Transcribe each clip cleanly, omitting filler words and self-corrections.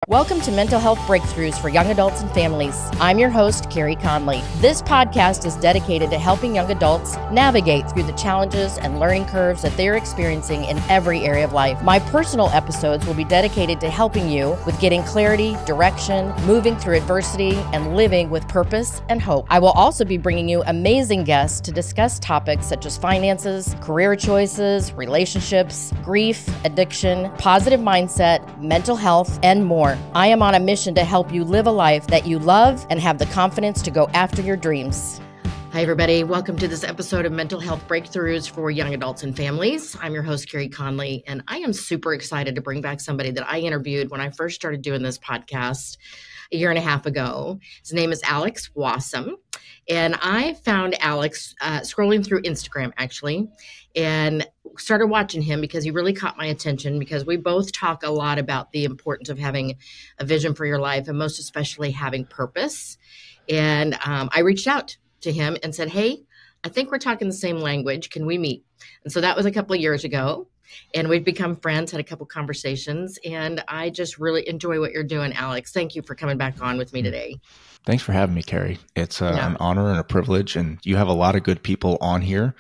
Welcome to Mental Health Breakthroughs for Young Adults and Families. I'm your host, Carey Conley. This podcast is dedicated to helping young adults navigate through the challenges and learning curves that they're experiencing in every area of life. My personal episodes will be dedicated to helping you with getting clarity, direction, moving through adversity, and living with purpose and hope. I will also be bringing you amazing guests to discuss topics such as finances, career choices, relationships, grief, addiction, positive mindset, mental health, and more. I am on a mission to help you live a life that you love and have the confidence to go after your dreams. Hi, everybody. Welcome to this episode of Mental Health Breakthroughs for Young Adults and Families. I'm your host, Carey Conley, and I am super excited to bring back somebody that I interviewed when I first started doing this podcast a year and a half ago. His name is Alex Wassom, and I found Alex scrolling through Instagram, actually, and started watching him because he really caught my attention because we both talk a lot about the importance of having a vision for your life and most especially having purpose. And I reached out to him and said, hey, I think we're talking the same language. Can we meet? And so that was a couple of years ago. And we've become friends, had a couple conversations, and I just really enjoy what you're doing, Alex. Thank you for coming back on with me today. Thanks for having me, Carey. It's an honor and a privilege, and you have a lot of good people on here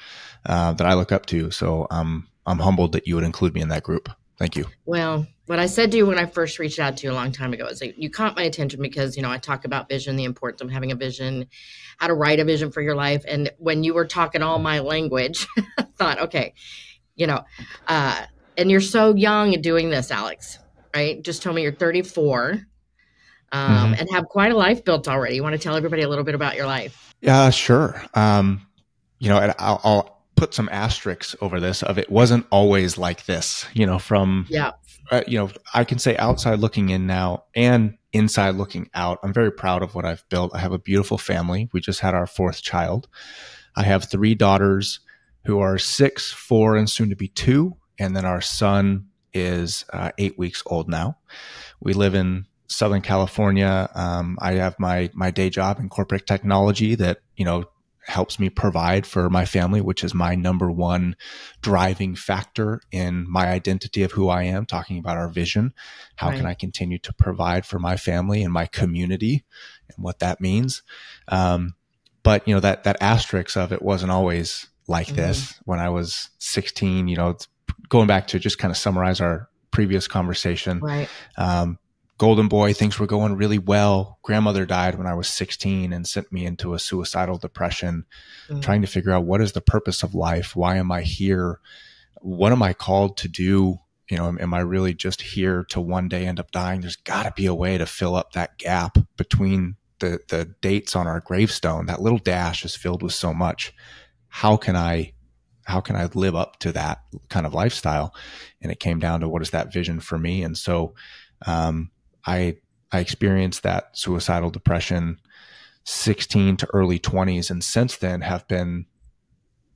that I look up to. So I'm humbled that you would include me in that group. Thank you. Well, what I said to you when I first reached out to you a long time ago is that you caught my attention because, I talk about vision, the importance of having a vision, how to write a vision for your life. And when you were talking all my language, I thought, okay, and you're so young and doing this, Alex, right? Just told me you're 34 and have quite a life built already. You want to tell everybody a little bit about your life? Yeah, sure. And I'll put some asterisks over this of it wasn't always like this, I can say outside looking in now and inside looking out. I'm very proud of what I've built. I have a beautiful family. We just had our fourth child. I have 3 daughters who are 6, 4, and soon to be 2. And then our son is 8 weeks old now. We live in Southern California. I have my day job in corporate technology that, helps me provide for my family, which is my number one driving factor in my identity of who I am, talking about our vision. How can I continue to provide for my family and my community and what that means? But, that asterisk of it wasn't always like this. When I was 16, going back to just kind of summarize our previous conversation, golden boy, things were going really well. Grandmother died when I was 16 and sent me into a suicidal depression, trying to figure out what is the purpose of life? Why am I here? What am I called to do? Am I really just here to one day end up dying? There's got to be a way to fill up that gap between the dates on our gravestone. That little dash is filled with so much. How can I live up to that kind of lifestyle? And it came down to what is that vision for me? And so, I experienced that suicidal depression 16 to early 20s. And since then have been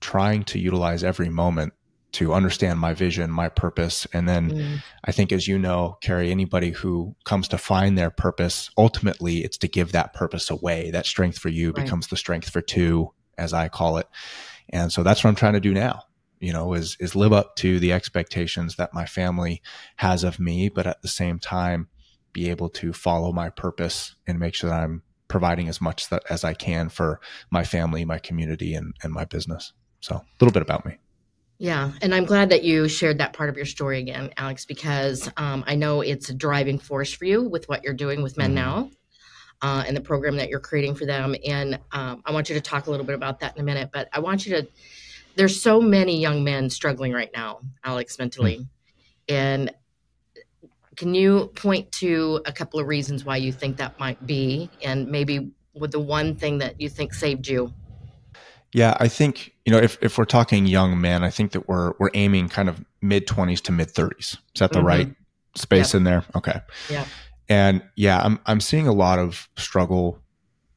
trying to utilize every moment to understand my vision, my purpose. And then I think, as you know, Carey, anybody who comes to find their purpose, ultimately it's to give that purpose away. That strength for you becomes the strength for 2, as I call it. And so that's what I'm trying to do now, is live up to the expectations that my family has of me, but at the same time, be able to follow my purpose and make sure that I'm providing as much as I can for my family, my community, and my business. So a little bit about me. Yeah. And I'm glad that you shared that part of your story again, Alex, because I know it's a driving force for you with what you're doing with men now and the program that you're creating for them. And I want you to talk a little bit about that in a minute, but I want you to, there's so many young men struggling right now, Alex, mentally. And can you point to a couple of reasons why you think that might be, and maybe with the one thing that you think saved you? Yeah, I think, if we're talking young men, I think that we're aiming kind of mid-20s to mid-30s. Is that the right space in there? Okay. Yeah. And I'm seeing a lot of struggle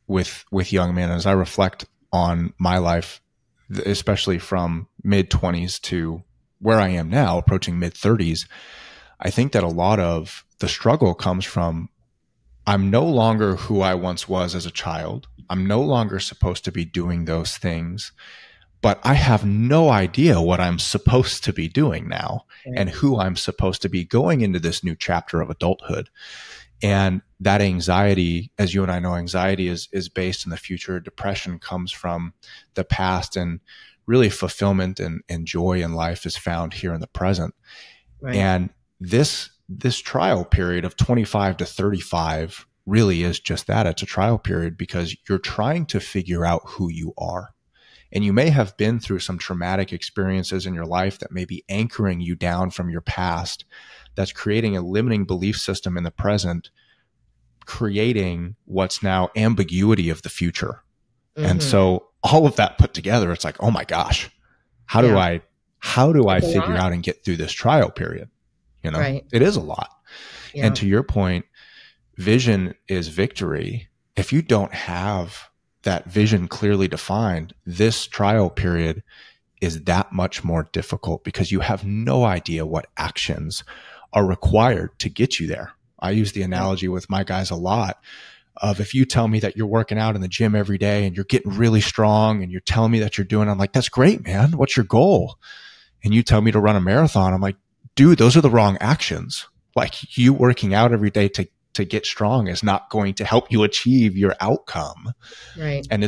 with young men as I reflect on my life, especially from mid-20s to where I am now, approaching mid-30s. I think that a lot of the struggle comes from I'm no longer who I once was as a child. I'm no longer supposed to be doing those things, but I have no idea what I'm supposed to be doing now and who I'm supposed to be going into this new chapter of adulthood. And that anxiety, as you and I know, anxiety is based in the future. Depression comes from the past, and really fulfillment and joy in life is found here in the present. Right. And this trial period of 25 to 35 really is just that. It's a trial period because you're trying to figure out who you are. And you may have been through some traumatic experiences in your life that may be anchoring you down from your past, that's creating a limiting belief system in the present, creating what's now ambiguity of the future. And so all of that put together, it's like, oh my gosh, how do I figure out and get through this trial period? You know, It is a lot. Yeah. And to your point, vision is victory. If you don't have that vision clearly defined, this trial period is that much more difficult because you have no idea what actions are required to get you there. I use the analogy with my guys a lot of, if you tell me that you're working out in the gym every day and you're getting really strong and you're telling me that you're doing, I'm like, that's great, man. What's your goal? And you tell me to run a marathon. I'm like, dude, those are the wrong actions. Like, you working out every day to get strong is not going to help you achieve your outcome. Right. And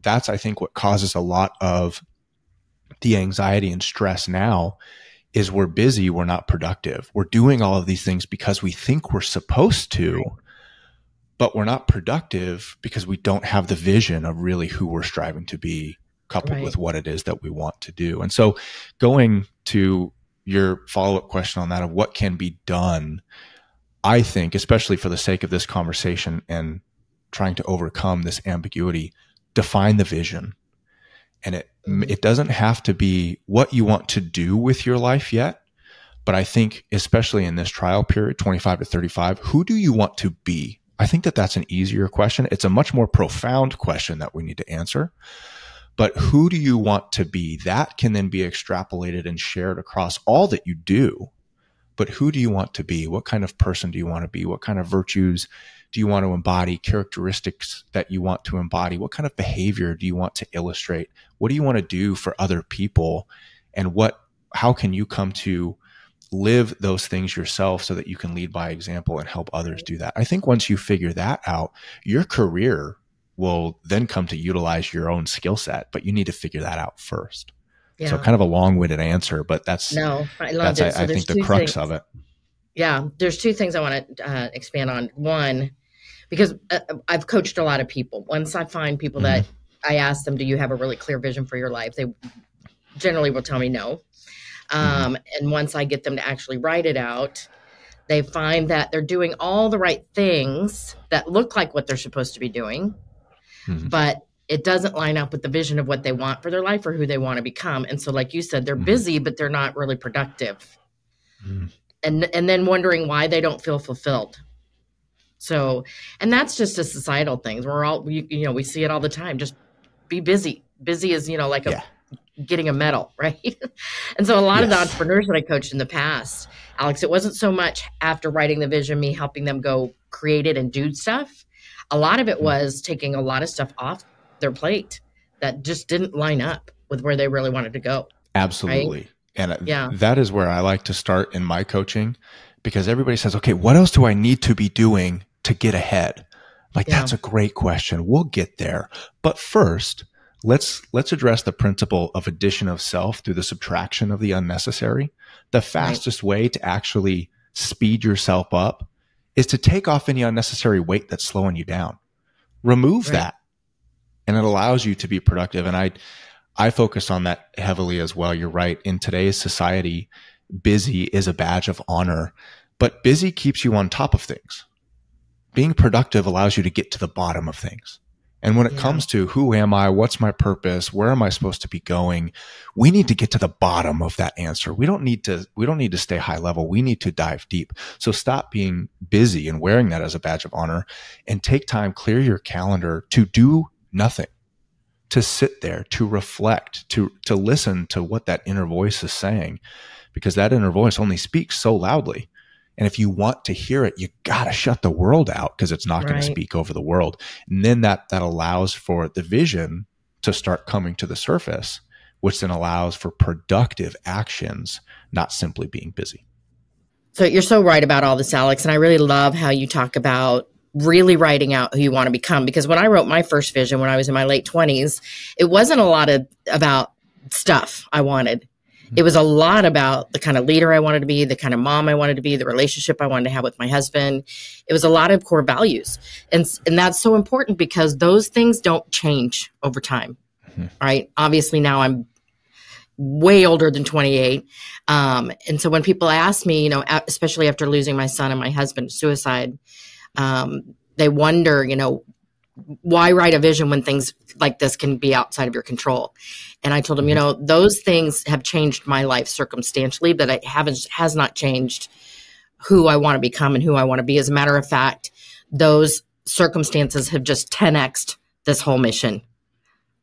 that's, I think, what causes a lot of the anxiety and stress now is we're busy. We're not productive. We're doing all of these things because we think we're supposed to, but we're not productive because we don't have the vision of really who we're striving to be, coupled with what it is that we want to do. And so, going to your follow-up question on that of what can be done, I think, especially for the sake of this conversation and trying to overcome this ambiguity, define the vision. And it doesn't have to be what you want to do with your life yet. But I think, especially in this trial period, 25 to 35, who do you want to be? I think that that's an easier question. It's a much more profound question that we need to answer. But who do you want to be? That can then be extrapolated and shared across all that you do. But who do you want to be? What kind of person do you want to be? What kind of virtues do you want to embody? Characteristics that you want to embody? What kind of behavior do you want to illustrate? What do you want to do for other people? And how can you come to live those things yourself so that you can lead by example and help others do that? I think once you figure that out, your career will then come to utilize your own skill set, but you need to figure that out first. Yeah. So kind of a long-winded answer, but I think the crux of it. Yeah. There's two things I want to expand on. One, because I've coached a lot of people. Once I find people that I ask them, do you have a really clear vision for your life? They generally will tell me no. And once I get them to actually write it out, they find that they're doing all the right things that look like what they're supposed to be doing, but it doesn't line up with the vision of what they want for their life or who they want to become. And so, like you said, they're busy, but they're not really productive. And then wondering why they don't feel fulfilled. So, and that's just a societal thing. We're all, we see it all the time. Just be busy. Busy is, like getting a medal, right? And so a lot of the entrepreneurs that I coached in the past, Alex, it wasn't so much after writing the vision, me helping them go create it and do stuff. A lot of it was taking a lot of stuff off their plate that just didn't line up with where they really wanted to go. Absolutely. Right? And that is where I like to start in my coaching, because everybody says, okay, what else do I need to be doing to get ahead? That's a great question. We'll get there. But first, let's address the principle of addition of self through the subtraction of the unnecessary. The fastest way to actually speed yourself up is to take off any unnecessary weight that's slowing you down. Remove that. And it allows you to be productive. And I focus on that heavily as well. You're right. In today's society, busy is a badge of honor, but busy keeps you on top of things. Being productive allows you to get to the bottom of things. And when it comes to who am I, what's my purpose, where am I supposed to be going, we need to get to the bottom of that answer. We don't need to stay high level. We need to dive deep. So stop being busy and wearing that as a badge of honor, and take time, clear your calendar to do nothing, to sit there, to reflect, to listen to what that inner voice is saying, because that inner voice only speaks so loudly. And if you want to hear it, you got to shut the world out, because it's not going to speak over the world. And then that allows for the vision to start coming to the surface, which then allows for productive actions, not simply being busy. So you're so right about all this, Alex. And I really love how you talk about really writing out who you want to become. Because when I wrote my first vision when I was in my late 20s, it wasn't a lot about stuff I wanted. It was a lot about the kind of leader I wanted to be, the kind of mom I wanted to be, the relationship I wanted to have with my husband. It was a lot of core values. And that's so important because those things don't change over time, right? Obviously, now I'm way older than 28. And so when people ask me, especially after losing my son and my husband to suicide, they wonder, why write a vision when things like this can be outside of your control? And I told them, those things have changed my life circumstantially, but it has not changed who I want to become and who I want to be. As a matter of fact, those circumstances have just 10x'd this whole mission,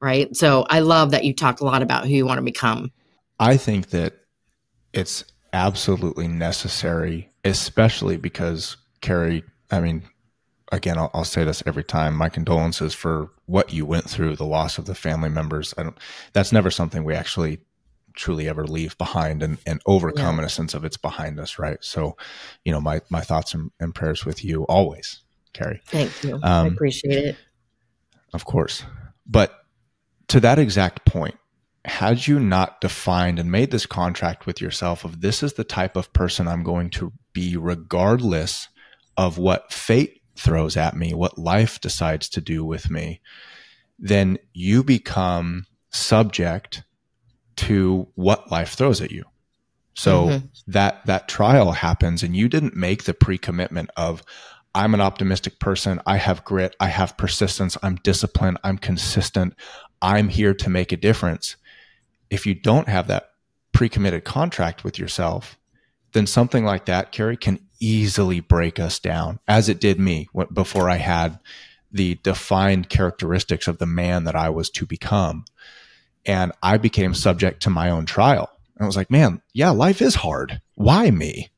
right? So I love that you talk a lot about who you want to become. I think that it's absolutely necessary, especially because, Carey, again, I'll say this every time. My condolences for what you went through, the loss of the family members. That's never something we actually truly ever leave behind and overcome in a sense of it's behind us, right? So, my thoughts and prayers with you always, Carey. Thank you. I appreciate it. Of course. But to that exact point, had you not defined and made this contract with yourself of this is the type of person I'm going to be regardless of what fate throws at me, what life decides to do with me, then you become subject to what life throws at you. So that trial happens and you didn't make the pre-commitment of, I'm an optimistic person, I have grit, I have persistence, I'm disciplined, I'm consistent, I'm here to make a difference. If you don't have that pre-committed contract with yourself, then something like that, Carey, can easily break us down, as it did me before I had the defined characteristics of the man that I was to become. And I became subject to my own trial. And I was like, man, yeah, life is hard. Why me?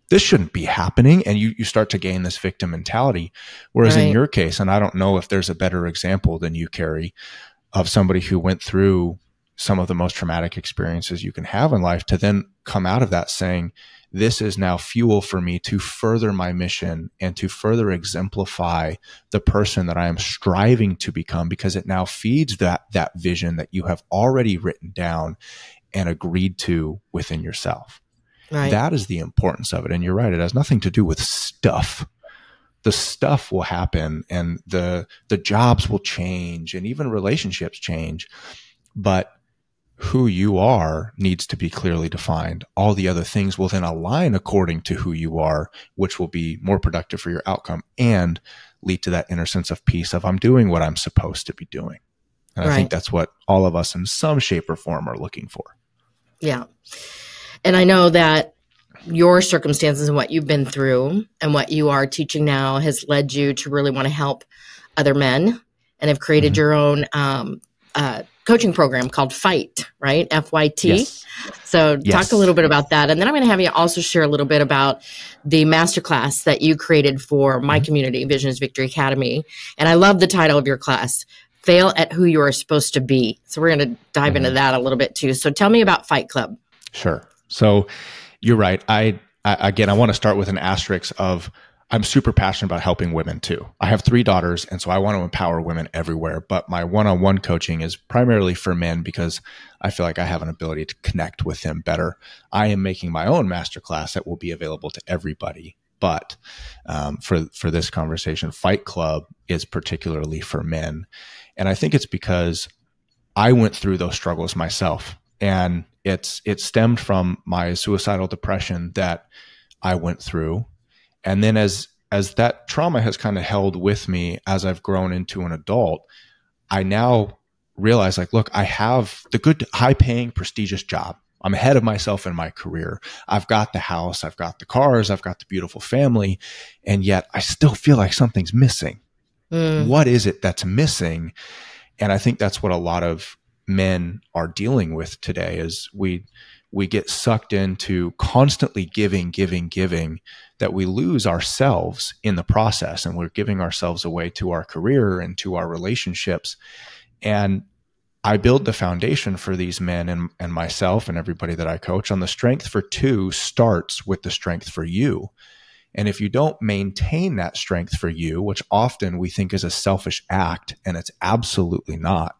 This shouldn't be happening. And you start to gain this victim mentality. Whereas in your case, and I don't know if there's a better example than you, Carey, of somebody who went through some of the most traumatic experiences you can have in life to then come out of that saying, this is now fuel for me to further my mission and to further exemplify the person that I am striving to become, because it now feeds that vision that you have already written down and agreed to within yourself. Right. That is the importance of it. And you're right. It has nothing to do with stuff. The stuff will happen and the jobs will change and even relationships change. But who you are needs to be clearly defined. All the other things will then align according to who you are, which will be more productive for your outcome and lead to that inner sense of peace of I'm doing what I'm supposed to be doing. And I think that's what all of us in some shape or form are looking for. Yeah. And I know that your circumstances and what you've been through and what you are teaching now has led you to really want to help other men and have created your own coaching program called FIGHT, right? FYT. Yes. So talk a little bit about that. And then I'm going to have you also share a little bit about the masterclass that you created for my community, Vision is Victory Academy. And I love the title of your class, Fail at Who You Are Supposed to Be. So we're going to dive into that a little bit too. So tell me about Fight Club. Sure. So you're right. I want to start with an asterisk of I'm super passionate about helping women too. I have 3 daughters, and so I want to empower women everywhere. But my one-on-one coaching is primarily for men because I feel like I have an ability to connect with them better. I am making my own masterclass that will be available to everybody. But for this conversation, Fight Club is particularly for men. And I think it's because I went through those struggles myself. And it stemmed from my suicidal depression that I went through. And then as that trauma has kind of held with me as I've grown into an adult, I now realize like, look, I have the good, high paying, prestigious job. I'm ahead of myself in my career. I've got the house, I've got the cars, I've got the beautiful family. And yet I still feel like something's missing. What is it that's missing? And I think that's what a lot of men are dealing with today is we get sucked into constantly giving, that we lose ourselves in the process, and we're giving ourselves away to our career and to our relationships. And I build the foundation for these men and myself and everybody that I coach on the strength for two starts with the strength for you. And if you don't maintain that strength for you, which often we think is a selfish act, and it's absolutely not,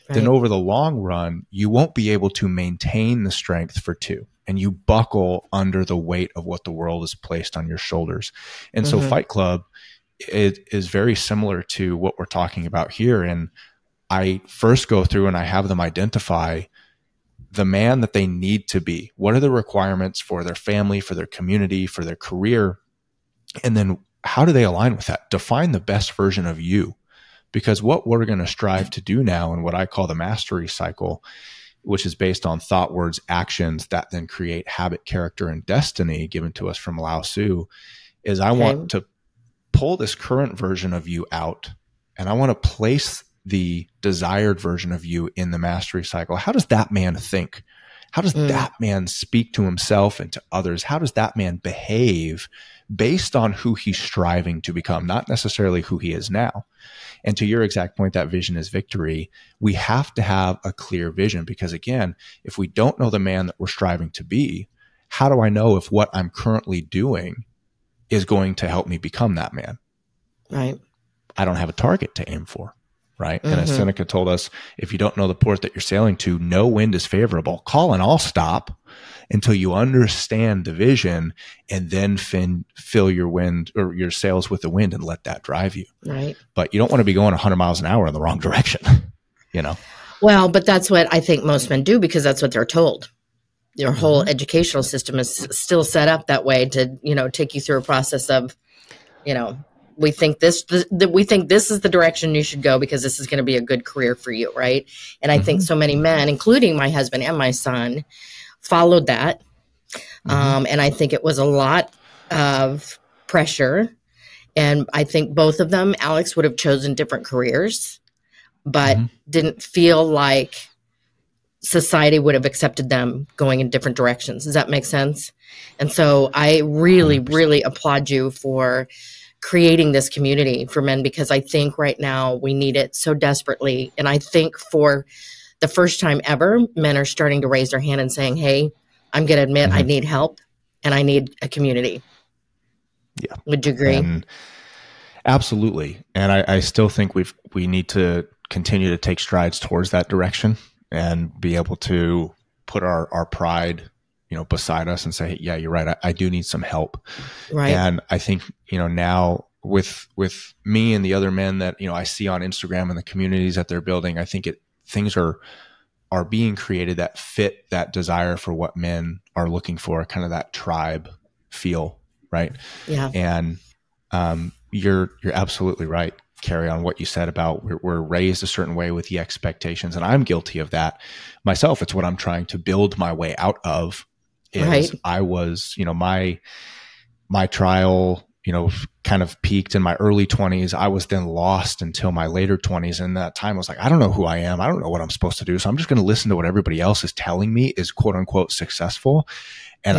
then over the long run, you won't be able to maintain the strength for two. And you buckle under the weight of what the world has placed on your shoulders. And so Fight Club is very similar to what we're talking about here. And I first go through and I have them identify the man that they need to be. What are the requirements for their family, for their community, for their career? And then how do they align with that? Define the best version of you. Because what we're going to strive to do now, and what I call the mastery cycle, which is based on thought, words, actions that then create habit, character, and destiny given to us from Lao Tzu, is I want to pull this current version of you out, and I want to place the desired version of you in the mastery cycle. How does that man think? How does that man speak to himself and to others? How does that man behave based on who he's striving to become, not necessarily who he is now? And to your exact point, that vision is victory. We have to have a clear vision, because again, if we don't know the man that we're striving to be, how do I know if what I'm currently doing is going to help me become that man? Right. I don't have a target to aim for. Right. And as Seneca told us, if you don't know the port that you're sailing to, no wind is favorable. Call and I'll stop until you understand the vision, and then fill your wind or your sails with the wind and let that drive you. Right. But you don't want to be going 100 miles an hour in the wrong direction, you know? Well, but that's what I think most men do, because that's what they're told. Your whole educational system is still set up that way to, take you through a process of, we think this is the direction you should go because this is going to be a good career for you, right? And I think so many men, including my husband and my son, followed that. And I think it was a lot of pressure. And I think both of them, Alex, would have chosen different careers, but didn't feel like society would have accepted them going in different directions. Does that make sense? And so I really, 100%. Really applaud you for creating this community for men, because I think right now we need it so desperately. And I think for the first time ever, men are starting to raise their hand and saying, hey, I'm going to admit I need help and I need a community. Yeah. Would you agree? And absolutely. And I still think we need to continue to take strides towards that direction and be able to put our pride, beside us and say, yeah, you're right. I do need some help. Right. And I think, now with me and the other men that, I see on Instagram and the communities that they're building, I think things are being created that fit that desire for what men are looking for, kind of that tribe feel. Right. Yeah. And, you're absolutely right, Carey, on what you said about we're raised a certain way with the expectations. And I'm guilty of that myself. It's what I'm trying to build my way out of. I was, my trial, kind of peaked in my early 20s. I was then lost until my later 20s. And that time I was like, I don't know who I am. I don't know what I'm supposed to do. So I'm just going to listen to what everybody else is telling me is quote unquote successful. And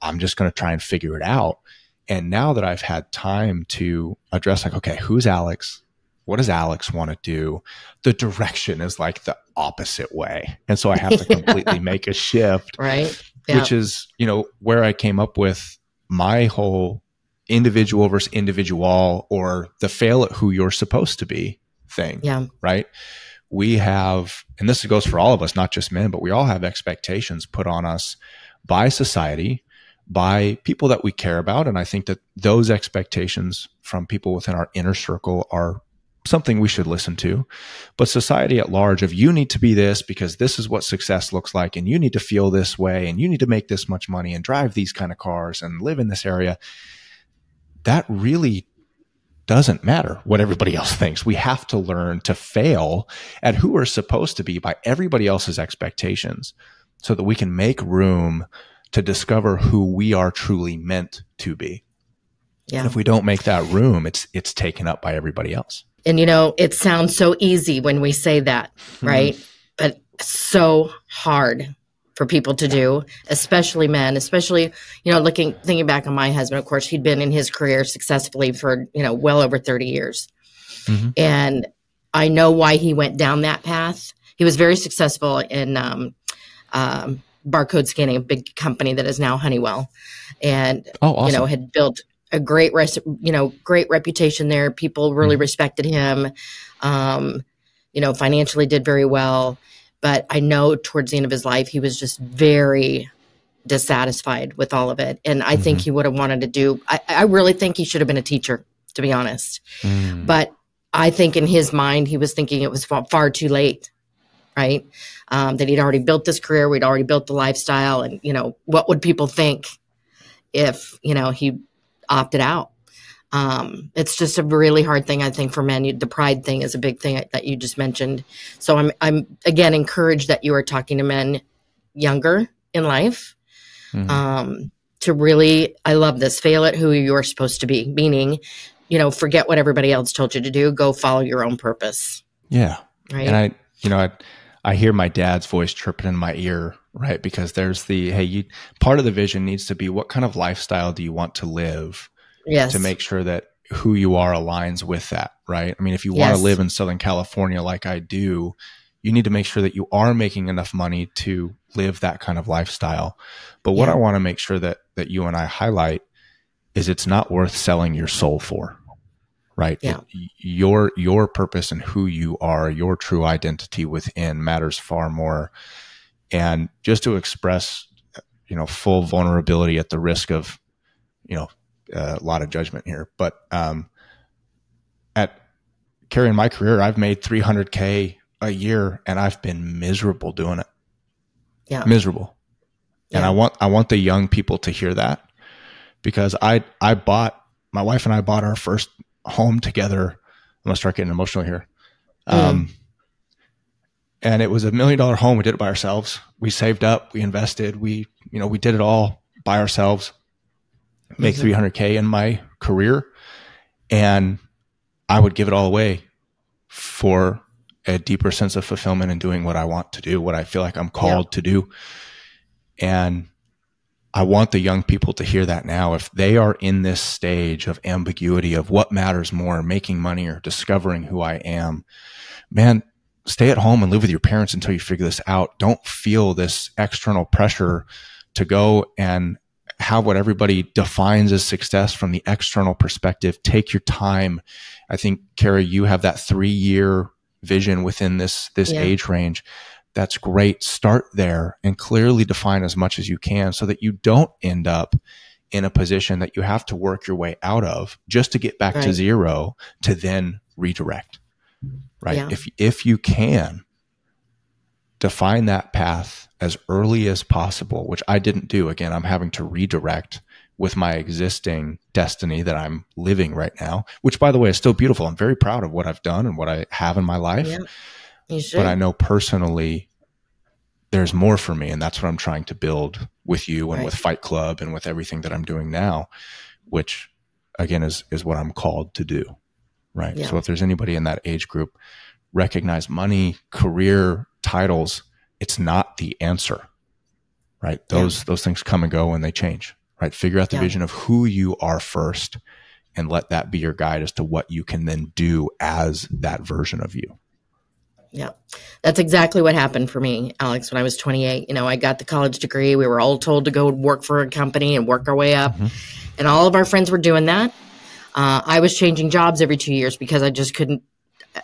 I'm just going to try and figure it out. And now that I've had time to address like, okay, who's Alex? What does Alex want to do? The direction is like the opposite way. And so I have to completely make a shift. Right. Yeah. Which is, where I came up with my whole individual versus individual, or the fail at who you're supposed to be thing. Yeah. Right. We have, and this goes for all of us, not just men, but we all have expectations put on us by society, by people that we care about. And I think that those expectations from people within our inner circle are something we should listen to. But society at large, of you need to be this because this is what success looks like, and you need to feel this way, and you need to make this much money and drive these kind of cars and live in this area, that really doesn't matter what everybody else thinks. We have to learn to fail at who we're supposed to be by everybody else's expectations so that we can make room to discover who we are truly meant to be. Yeah. And if we don't make that room, it's taken up by everybody else. And, it sounds so easy when we say that, right? But so hard for people to do, especially men, especially, thinking back on my husband, of course, he'd been in his career successfully for, well over 30 years. And I know why he went down that path, he was very successful in barcode scanning, a big company that is now Honeywell, and awesome. Had built a great great reputation there. People really respected him. Financially did very well, but I know towards the end of his life, he was just very dissatisfied with all of it. And I think he would have wanted to do, I really think he should have been a teacher, to be honest. But I think in his mind, he was thinking it was far too late, right? That he'd already built this career. We'd already built the lifestyle. And, what would people think if, he opted out? It's just a really hard thing, I think, for men. The pride thing is a big thing that you just mentioned. So I'm again encouraged that you are talking to men younger in life, to really, I love this, fail at who you're supposed to be, meaning, forget what everybody else told you to do, go follow your own purpose. Yeah. Right. And I hear my dad's voice chirping in my ear, right? Because there's part of the vision needs to be, what kind of lifestyle do you want to live? Yes. To make sure that who you are aligns with that, right? I mean, if you want to live in Southern California like I do, you need to make sure that you are making enough money to live that kind of lifestyle. But what I want to make sure that you and I highlight is it's not worth selling your soul for, right? Yeah. Your purpose and who you are, your true identity within matters far more. And just to express, full vulnerability at the risk of, a lot of judgment here, but at Carey, in my career, I've made $300K a year, and I've been miserable doing it. Yeah, miserable. Yeah. And I want the young people to hear that, because my wife and I bought our first home together. I'm gonna start getting emotional here. And it was $1 million home. We did it by ourselves. We saved up, we invested, we did it all by ourselves. Make $300K in my career, and I would give it all away for a deeper sense of fulfillment in doing what I want to do, what I feel like I'm called to do. And I want the young people to hear that now. If they are in this stage of ambiguity of what matters more, making money or discovering who I am, man, stay at home and live with your parents until you figure this out. Don't feel this external pressure to go and have what everybody defines as success from the external perspective. Take your time. I think, Carey, you have that 3-year vision within this age range. That's great. Start there and clearly define as much as you can, so that you don't end up in a position that you have to work your way out of just to get back to zero, to then redirect. Right. Yeah. If you can define that path as early as possible, which I didn't do. Again, I'm having to redirect with my existing destiny that I'm living right now, which, by the way, is still beautiful. I'm very proud of what I've done and what I have in my life. Yeah, you should. But I know personally there's more for me, and that's what I'm trying to build with you and with Fight Club and with everything that I'm doing now, which, again, is what I'm called to do. Right. Yeah. So if there's anybody in that age group, recognize money, career, titles, it's not the answer, right? Those things come and go and they change, right? Figure out the vision of who you are first, and let that be your guide as to what you can then do as that version of you. Yeah, that's exactly what happened for me, Alex, when I was 28. I got the college degree. We were all told to go work for a company and work our way up. And all of our friends were doing that. I was changing jobs every 2 years because I just couldn't.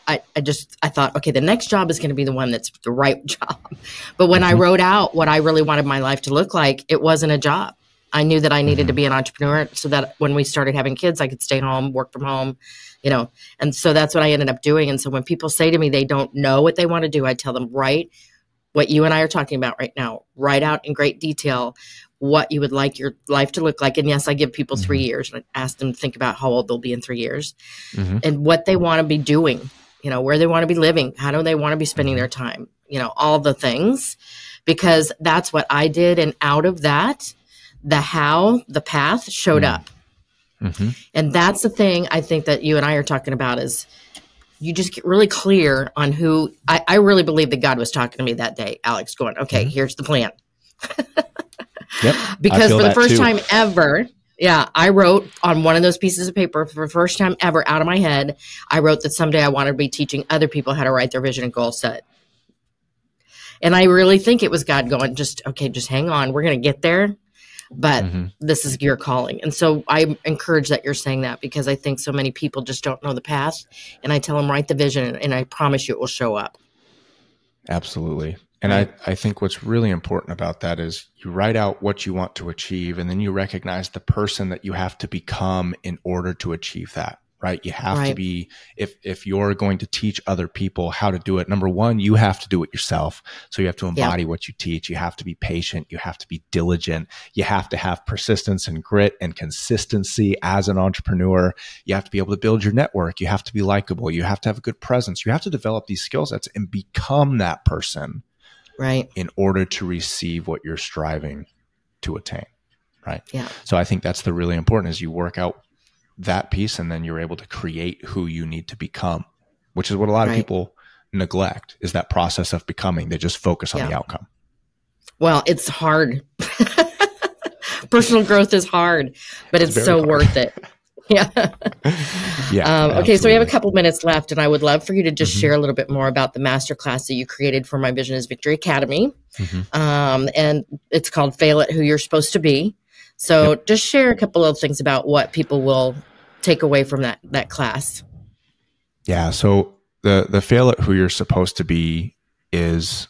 I thought, okay, the next job is going to be the one that's the right job. But when I wrote out what I really wanted my life to look like, it wasn't a job. I knew that I needed to be an entrepreneur, so that when we started having kids, I could stay home, work from home, and so that's what I ended up doing. And so when people say to me they don't know what they want to do, I tell them, write what you and I are talking about right now. Write out in great detail what you would like your life to look like. And yes, I give people 3 years, and I ask them to think about how old they'll be in 3 years and what they want to be doing, where they want to be living, how do they want to be spending their time, all the things, because that's what I did. And out of that, the path showed up. And that's the thing I think that you and I are talking about, is you just get really clear on who. I really believe that God was talking to me that day, Alex, going, okay, here's the plan. Because for the first time ever, I wrote on one of those pieces of paper, for the first time ever out of my head, I wrote that someday I wanted to be teaching other people how to write their vision and goal set. And I really think it was God going, just hang on. We're going to get there. But this is your calling. And so I encourage that you're saying that, because I think so many people just don't know the path. And I tell them, write the vision, and I promise you it will show up. Absolutely. And Right. I think what's really important about that is you write out what you want to achieve, and then you recognize the person that you have to become in order to achieve that, right? You have to be, if you're going to teach other people how to do it, number one, you have to do it yourself. So you have to embody what you teach. You have to be patient. You have to be diligent. You have to have persistence and grit and consistency as an entrepreneur. You have to be able to build your network. You have to be likable. You have to have a good presence. You have to develop these skill sets and become that person. Right. In order to receive what you're striving to attain. Right. Yeah. So I think that's the really important, is you work out that piece, and then you're able to create who you need to become, which is what a lot of people neglect, is that process of becoming. They just focus on the outcome. Well, it's hard. Personal growth is hard, but it's so hard. worth it. Yeah. Okay. So we have a couple minutes left, and I would love for you to just share a little bit more about the masterclass that you created for My Vision is Victory Academy. And it's called Fail at Who You're Supposed to Be. So just share a couple of things about what people will take away from that class. Yeah. So the fail at who you're supposed to be is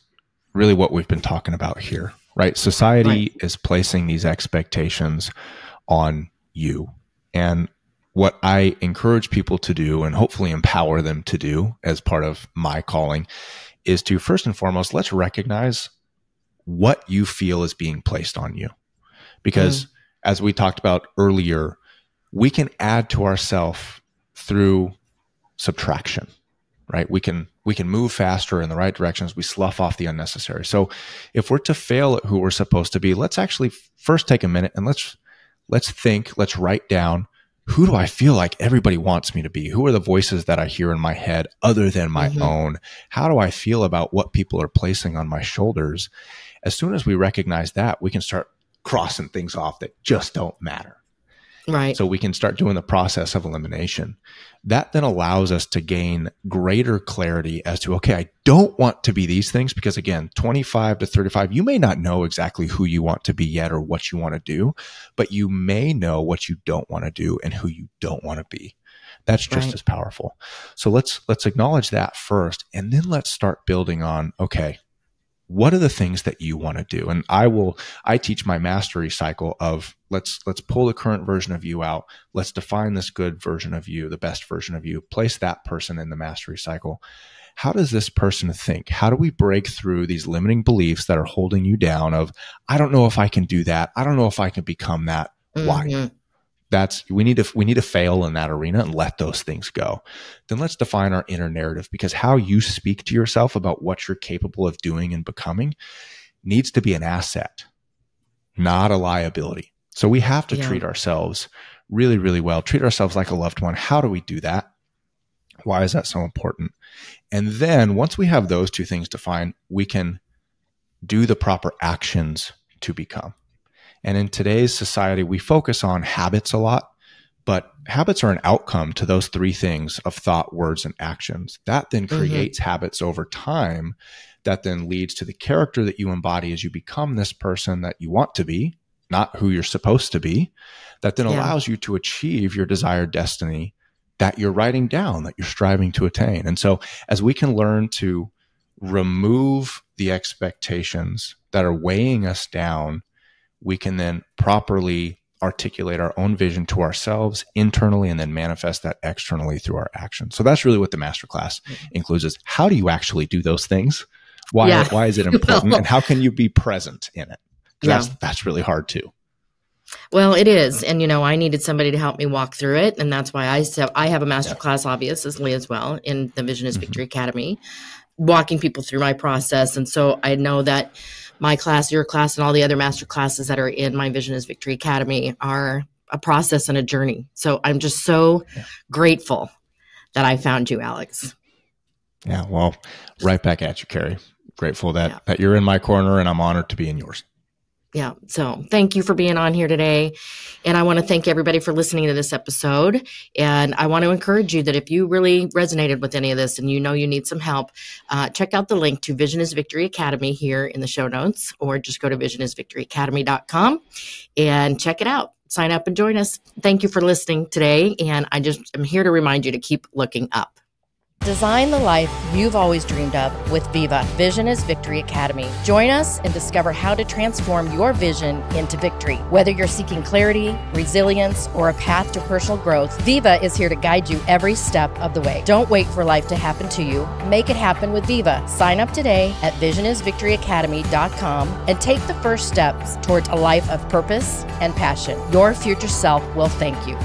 really what we've been talking about here, right? Society is placing these expectations on you. And what I encourage people to do, and hopefully empower them to do as part of my calling, is to first and foremost, let's recognize what you feel is being placed on you. Because as we talked about earlier, we can add to ourself through subtraction, right? We can move faster in the right directions. We slough off the unnecessary. So if we're to fail at who we're supposed to be, let's actually first take a minute and let's think, let's write down, who do I feel like everybody wants me to be? Who are the voices that I hear in my head other than my own? How do I feel about what people are placing on my shoulders? As soon as we recognize that, we can start crossing things off that just don't matter. Right. So we can start doing the process of elimination. That then allows us to gain greater clarity as to, okay, I don't want to be these things, because again, 25 to 35, you may not know exactly who you want to be yet or what you want to do, but you may know what you don't want to do and who you don't want to be. That's just as powerful. So let's acknowledge that first, and then let's start building on, okay, what are the things that you want to do? And I teach my mastery cycle of let's pull the current version of you out. Let's define this good version of you, the best version of you, place that person in the mastery cycle. How does this person think? How do we break through these limiting beliefs that are holding you down of, I don't know if I can do that. I don't know if I can become that. Why? We need to fail in that arena and let those things go. Then let's define our inner narrative, because how you speak to yourself about what you're capable of doing and becoming needs to be an asset, not a liability. So we have to treat ourselves really, really well, treat ourselves like a loved one. How do we do that? Why is that so important? And then once we have those two things defined, we can do the proper actions to become. And in today's society, we focus on habits a lot, but habits are an outcome to those three things of thought, words, and actions. That then creates habits over time that then leads to the character that you embody as you become this person that you want to be, not who you're supposed to be, that then allows you to achieve your desired destiny that you're writing down, that you're striving to attain. And so as we can learn to remove the expectations that are weighing us down, we can then properly articulate our own vision to ourselves internally and then manifest that externally through our actions. So that's really what the masterclass includes, is how do you actually do those things? Why is it important? And how can you be present in it? That's really hard too. Well, it is. And, I needed somebody to help me walk through it. And that's why I have a masterclass, obviously, as well, in the Vision is Victory Academy, walking people through my process. And so I know that my class, your class, and all the other master classes that are in My Vision is Victory Academy are a process and a journey. So I'm just so grateful that I found you, Alex. Yeah, well, right back at you, Carey. Grateful that you're in my corner, and I'm honored to be in yours. Yeah. So thank you for being on here today. And I want to thank everybody for listening to this episode. And I want to encourage you that if you really resonated with any of this and you know you need some help, check out the link to Vision is Victory Academy here in the show notes, or just go to visionisvictoryacademy.com and check it out. Sign up and join us. Thank you for listening today. And I'm here to remind you to keep looking up. Design the life you've always dreamed of with Viva, Vision is Victory Academy. Join us and discover how to transform your vision into victory. Whether you're seeking clarity, resilience, or a path to personal growth, Viva is here to guide you every step of the way. Don't wait for life to happen to you. Make it happen with Viva. Sign up today at visionisvictoryacademy.com and take the first steps towards a life of purpose and passion. Your future self will thank you.